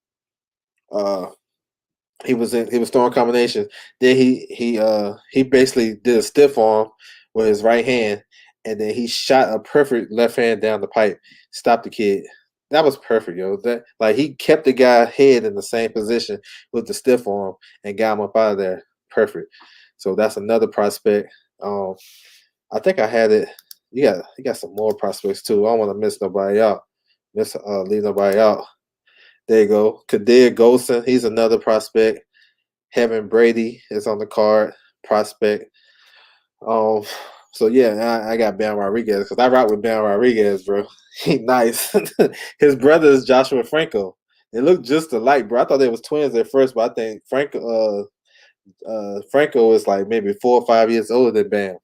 he was throwing combinations. Then he basically did a stiff arm with his right hand, and then he shot a perfect left hand down the pipe, stopped the kid. That was perfect, yo. That like he kept the guy head in the same position with the stiff arm and got him up out of there. Perfect. So that's another prospect. I think I had it. You got some more prospects too. I don't want to miss nobody out. Leave nobody out. There you go. Kadir Golson, he's another prospect. Heaven Brady is on the card, prospect. So yeah, I got Bam Rodriguez because I rock with Bam Rodriguez, bro. He nice. His brother is Joshua Franco. They look just alike, bro. I thought they was twins at first, but I think Franco is like maybe 4 or 5 years older than Bam.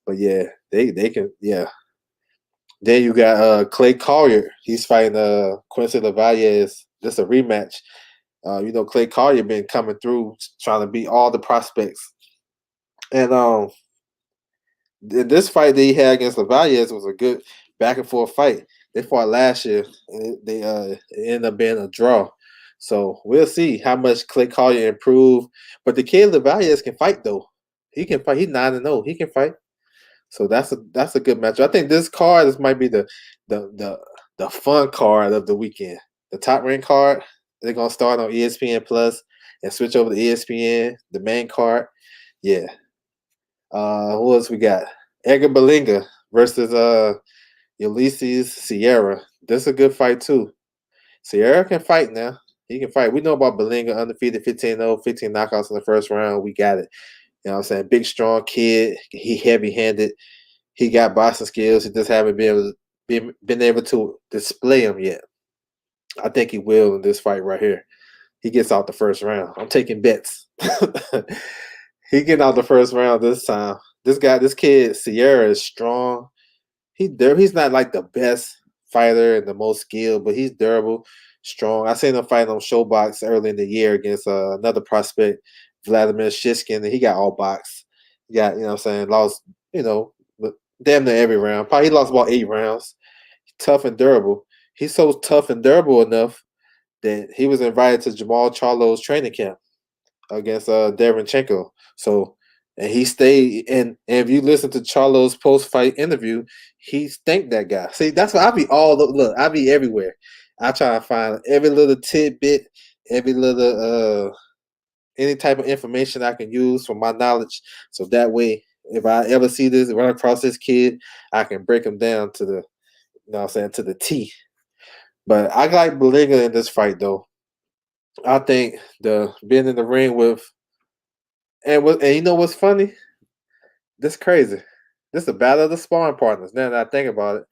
But yeah, they can Then you got Clay Collier. He's fighting Quincy Lavalles. This is a rematch. Clay Collier been coming through trying to beat all the prospects. And this fight that he had against Lavalles was a good back and forth fight. They fought last year, and it ended up being a draw. So we'll see how much Clay Collier improved. But the kid Lavalles can fight though. He can fight. He's 9-0. He can fight. So that's a good match. I think this might be the fun card of the weekend. The top rank card, they're gonna start on ESPN Plus and switch over to ESPN, the main card. Yeah. Who else we got? Edgar Berlanga versus Ulysses Sierra. This is a good fight too. Sierra can fight now. He can fight. We know about Berlanga, undefeated 15-0, 15 knockouts in the first round. We got it. You know what I'm saying? Big, strong kid. He heavy-handed. He got boxing skills. He just haven't been able to display them yet. I think he will in this fight right here. He gets out the first round. I'm taking bets. He getting out the first round this time. This kid, Sierra, is strong. He's not like the best fighter and the most skilled, but he's durable, strong. I seen him fight on Showbox early in the year against another prospect, Vladimir Shishkin, and he got all boxed. He got, lost, damn near every round. Probably he lost about 8 rounds. Tough and durable. He's so tough and durable enough that he was invited to Jamal Charlo's training camp against Derenchenko. So, and he stayed. And if you listen to Charlo's post-fight interview, he thanked that guy. See, that's why I be everywhere. I try to find every little tidbit, every little any type of information I can use from my knowledge. So that way, if I ever see this, run across this kid, I can break him down to the, to the T. But I like Berlanga in this fight, though. I think being in the ring with, and you know what's funny? This crazy. This is a battle of the sparring partners. Now that I think about it,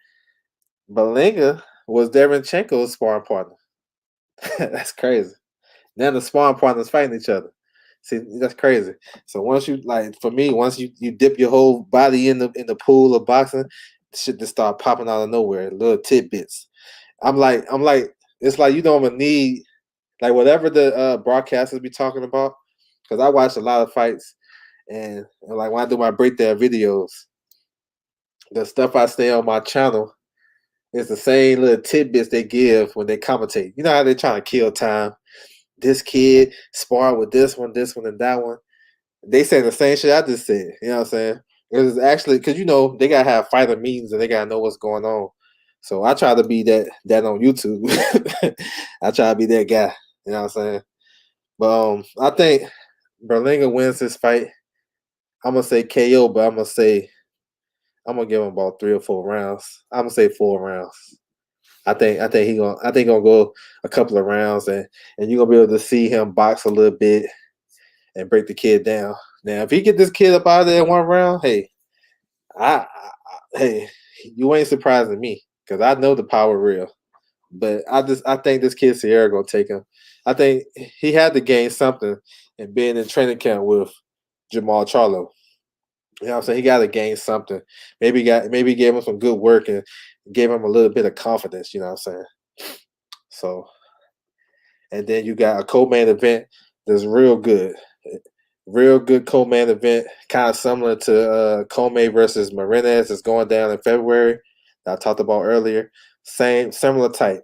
Berlanga was Derenchenko's sparring partner. That's crazy. Now the sparring partners fighting each other. See, that's crazy. So once you once you dip your whole body in the pool of boxing, shit that start popping out of nowhere, little tidbits. I'm like, it's like you don't even need like whatever the broadcasters be talking about. Because I watch a lot of fights, and like when I do my breakdown videos, the stuff I say on my channel is the same little tidbits they give when they commentate. You know how they trying to kill time. This kid sparred with this one, and that one. They say the same shit I just said. You know what I'm saying? It's actually because they gotta have fighter meetings and they gotta know what's going on. So I try to be that on YouTube. I try to be that guy. You know what I'm saying? But I think Berlanga wins this fight. I'm gonna say KO, but I'm gonna give him about 3 or 4 rounds. I'm gonna say 4 rounds. I think he gonna go a couple of rounds, and you're gonna be able to see him box a little bit and break the kid down. Now, if he get this kid up out of there in 1 round, hey, hey, you ain't surprising me because I know the power real. But I think this kid Sierra gonna take him. I think he had to gain something in being in training camp with Jamal Charlo. You know what I'm saying? He got to gain something. Maybe gave him some good work and gave him a little bit of confidence. You know what I'm saying? So, and then you got a co-main event that's real good co-main event, kind of similar to Comey versus Marinez. That's going down in February. That I talked about earlier. Same similar type.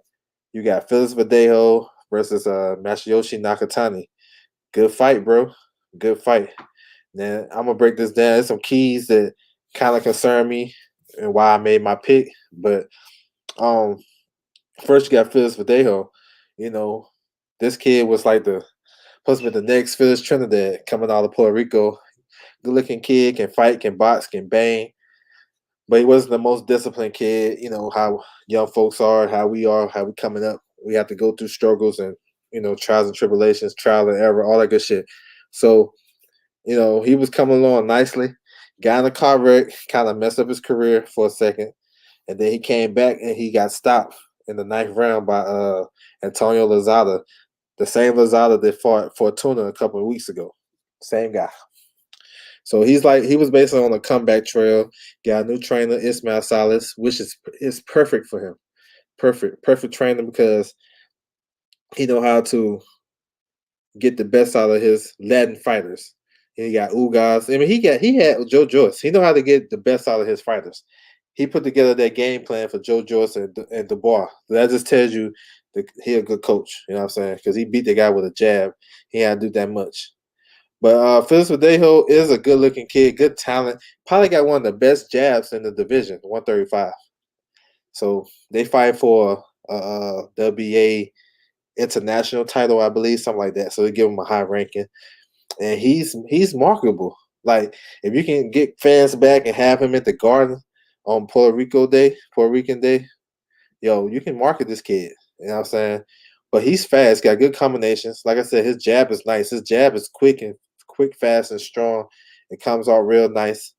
You got Felix Verdejo versus Masayoshi Nakatani. Good fight, bro. Good fight. Then I'm gonna break this down. There's some keys that kind of concern me and why I made my pick. But first you got Felix Verdejo. You know, this kid was like supposed to be the next Felix Trinidad coming out of Puerto Rico. Good looking kid, can fight, can box, can bang. But he wasn't the most disciplined kid. You know how young folks are, how we coming up. We have to go through struggles and trials and tribulations, trial and error, all that good shit. So he was coming along nicely. Got in a car wreck, kind of messed up his career for a second, and then he came back and he got stopped in the 9th round by Antonio Lozada, the same Lozada that fought Fortuna a couple of weeks ago. Same guy. So he was basically on a comeback trail. Got a new trainer, Ismail Salas, which is perfect for him. Perfect trainer because he know how to get the best out of his Latin fighters. He got Ugas. I mean, he had Joe Joyce. He know how to get the best out of his fighters. He put together that game plan for Joe Joyce and Dubois. That just tells you that he a good coach. You know what I'm saying? Because he beat the guy with a jab. He had to do that much. But Felix Verdejo is a good-looking kid, good talent. Probably got one of the best jabs in the division, 135. So they fight for WBA international title, I believe, something like that. So they give him a high ranking, and he's marketable. Like if you can get fans back and have him at the Garden on Puerto Rican Day, yo, you can market this kid. You know what I'm saying? But he's fast, got good combinations. Like I said, his jab is nice. His jab is quick, fast, and strong. It comes out real nice.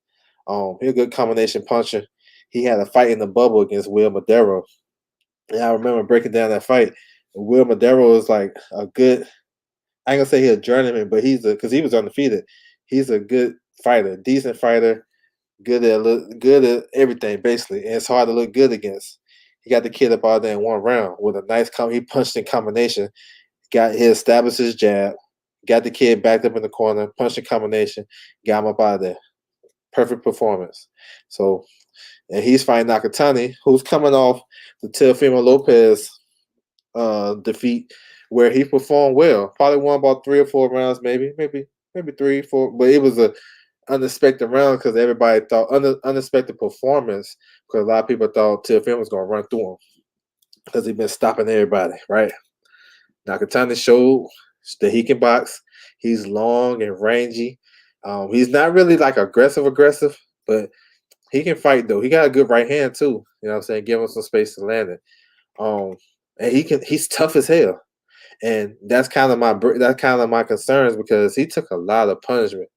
He's a good combination puncher. He had a fight in the bubble against Will Madero. And I remember breaking down that fight. Will Madero is like a good, I ain't gonna say he's a journeyman, but because he was undefeated. He's a good fighter, decent fighter, good at everything basically. And it's hard to look good against. He got the kid up out there in 1 round with a nice he punched in combination. He established his jab, got the kid backed up in the corner, punched in combination, got him up out of there. Perfect performance. So, and he's fighting Nakatani, who's coming off the Teofimo Lopez defeat, where he performed well. Probably won about 3 or 4 rounds, maybe 3, 4. But it was a unexpected round because everybody thought unexpected performance because a lot of people thought Teofimo was gonna run through him because he's been stopping everybody, right? Nakatani showed that he can box. He's long and rangy. He's not really like aggressive, but he can fight though. He got a good right hand too. You know what I'm saying? Give him some space to land it. And he's tough as hell. And that's kind of my concerns because he took a lot of punishment.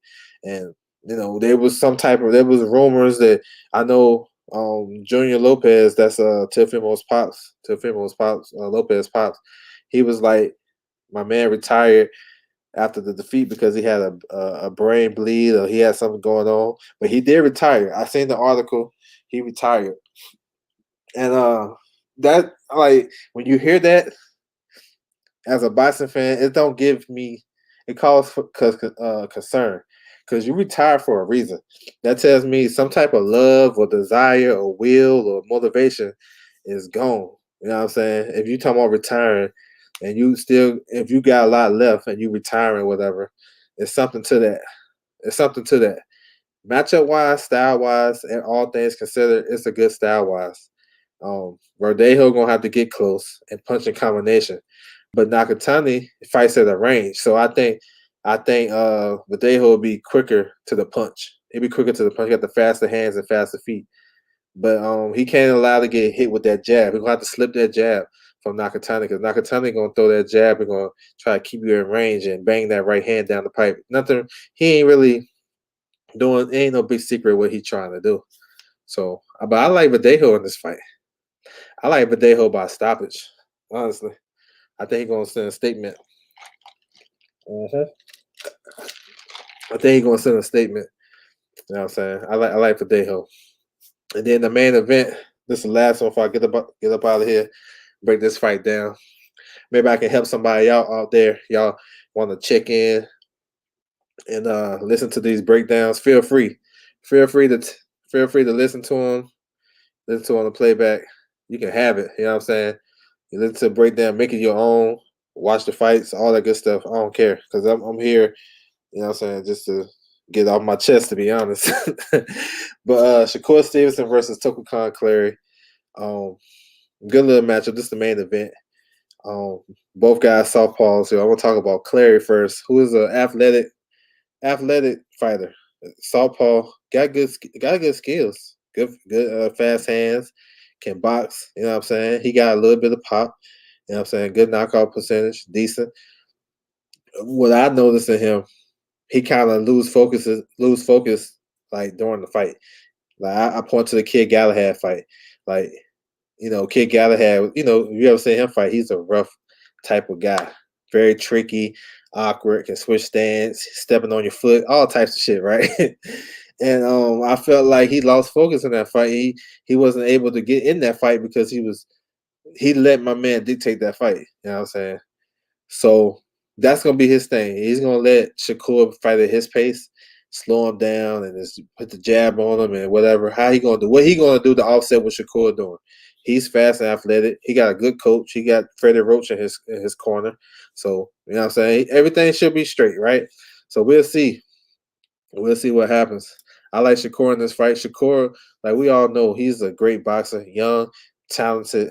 And there was rumors that I know Junior Lopez, that's Teofimo's pops, Lopez pops. He was like, my man retired after the defeat because he had a brain bleed or he had something going on. But he did retire. I seen the article. He retired. And that, like, when you hear that as a boxing fan, it don't give me, it calls for concern, because you retire for a reason. That tells me some type of love or desire or will or motivation is gone. You know what I'm saying? If you talking about retiring and you still, if you got a lot left and you retiring, whatever, it's something to that. It's something to that. Matchup wise, style wise, and all things considered, it's a good style wise. Verdejo gonna have to get close and punch in combination, but Nakatani fights at a range. So I think Verdejo will be quicker to the punch. He'll be quicker to the punch. He got the faster hands and faster feet, but he can't allow to get hit with that jab. He's gonna have to slip that jab from Nakatani, because Nakatani gonna throw that jab and gonna try to keep you in range and bang that right hand down the pipe. Nothing. He ain't really doing. It ain't no big secret what he's trying to do. So, but I like Verdejo in this fight. I like Verdejo by stoppage. Honestly, I think he's gonna send a statement. Uh-huh. I think he's gonna send a statement. You know what I'm saying? I like Verdejo. And then the main event. This is the last one before I get up out of here. Break this fight down. Maybe I can help somebody out there. Y'all want to check in and listen to these breakdowns? Feel free. Feel free to listen to them. Listen to on the playback. You can have it. You know what I'm saying? You listen to the breakdown, make it your own. Watch the fights, all that good stuff. I don't care, because I'm here. You know what I'm saying? Just to get off my chest, to be honest. But Shakur Stevenson versus Toko Khan Clary. Good little matchup. This is the main event. Both guys southpaws. So I'm gonna talk about Clary first, who is an athletic fighter. Southpaw, got good skills. Good fast hands, can box. You know what I'm saying? He got a little bit of pop. You know what I'm saying? Good knockout percentage, decent. What I noticed in him, he kind of lose focus like during the fight. Like I point to the Kid Galahad fight. Like, Kid Galahad, if you ever seen him fight, he's a rough type of guy. Very tricky, awkward, can switch stance, stepping on your foot, all types of shit, right? And I felt like he lost focus in that fight. He wasn't able to get in that fight because he let my man dictate that fight. You know what I'm saying? So that's gonna be his thing. He's gonna let Shakur fight at his pace, slow him down, and just put the jab on him and whatever. How he gonna do? What he gonna do to offset what Shakur doing? He's fast and athletic. He got a good coach. He got Freddie Roach in his corner. So you know what I'm saying? Everything should be straight, right? So we'll see. We'll see what happens. I like Shakur in this fight. Shakur, like we all know, he's a great boxer, young, talented,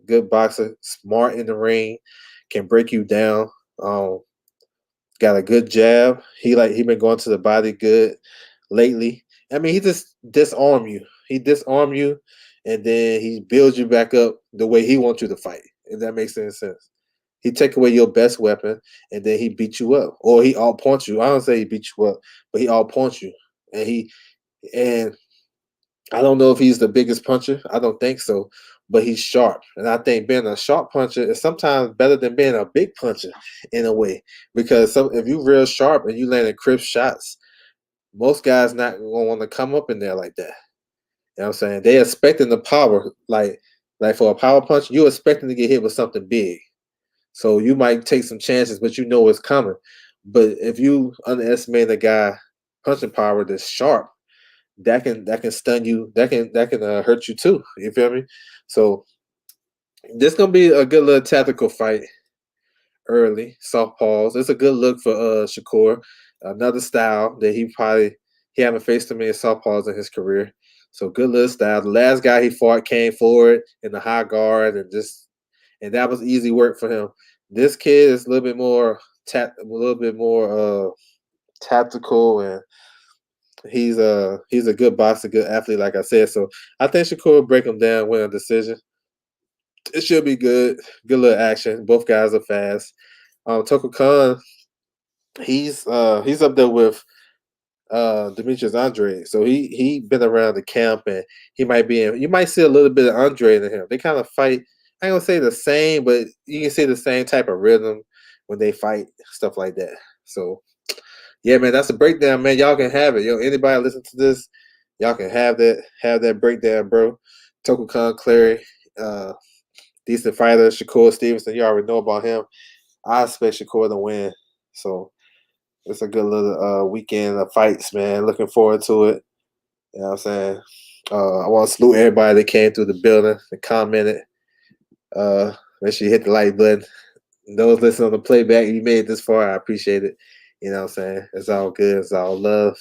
good boxer, smart in the ring, can break you down. Um, got a good jab. He been going to the body good lately. I mean, he just disarm you. He disarm you, and then he builds you back up the way he wants you to fight. If that makes any sense. He take away your best weapon, and then he beat you up, or he all points you. I don't say he beat you up, but he all points you, and I don't know if he's the biggest puncher. I don't think so, but he's sharp, and I think being a sharp puncher is sometimes better than being a big puncher in a way, because if you real sharp and you landing crisp shots, most guys not gonna want to come up in there like that. You know what I'm saying? They expecting the power, like for a power punch, you expecting to get hit with something big. So you might take some chances, but you know it's coming. But if you underestimate a guy punching power that's sharp, that can stun you. That can hurt you too. You feel me? So this gonna be a good little tactical fight early. Soft pause. It's a good look for Shakur. Another style that he haven't faced too many southpaws in his career. So good little style. The last guy he fought came forward in the high guard and that was easy work for him. This kid is a little bit more tactical, and he's a good boxer, good athlete, like I said. So I think Shakur will break him down, win a decision. It should be good. Good little action. Both guys are fast. Toko Khan, he's up there with Demetrius Andre. So he been around the camp, and he might be in. You might see a little bit of Andre in him. They kind of fight. I ain't gonna say the same, but you can see the same type of rhythm when they fight, stuff like that. So yeah, man, that's a breakdown, man. Y'all can have it. Yo, anybody listen to this, Y'all can have that breakdown, bro. Toku Khan Clary, decent fighter. Shakur Stevenson, you already know about him. I expect Shakur to win. So it's a good little weekend of fights, man. Looking forward to it. You know what I'm saying? I want to salute everybody that came through the building and commented. Make sure you hit the like button. Those listening on the playback, you made it this far. I appreciate it. You know what I'm saying? It's all good. It's all love.